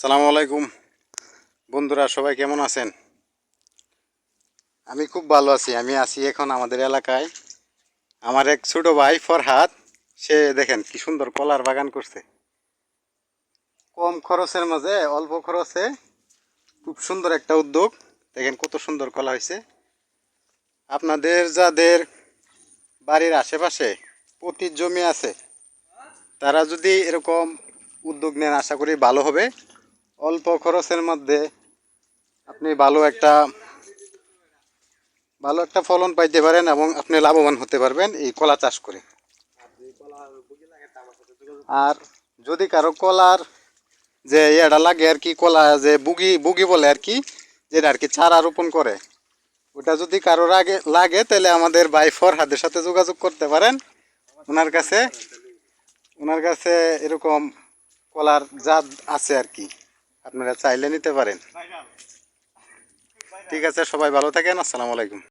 আসসালামু আলাইকুম বন্ধুরা, সবাই কেমন আছেন? আমি খুব ভালো আছি। আমি আছি এখন আমাদের এলাকায়। আমার এক ছোট ভাই ফরহাদ, সে দেখেন কি সুন্দর কলার বাগান করছে। কম খরচের মাঝে অল্প খরচে খুব সুন্দর একটা উদ্যোগ। দেখেন কত সুন্দর কলা হয়েছে। আপনাদের যাদের বাড়ির আশেপাশে পতির জমি আছে, তারা যদি এরকম উদ্যোগ নেন, আশা করি ভালো হবে। অল্প খরচের মধ্যে আপনি ভালো একটা ফলন পাইতে পারেন এবং আপনি লাভবান হতে পারবেন এই কলা চাষ করে। আর যদি কারো কলার যে এটা লাগে আর কি, কলা যে বুগি বুগি বলে আর কি, যেটা আর কি চারা রোপণ করে, ওটা যদি কারোর আগে লাগে তাহলে আমাদের ভাই ফরহাদের সাথে যোগাযোগ করতে পারেন। ওনার কাছে ওনার কাছে এরকম কলার জাত আছে আর কি, আপনারা চাইলে নিতে পারেন। ঠিক আছে, সবাই ভালো থাকেন। আসসালামু আলাইকুম।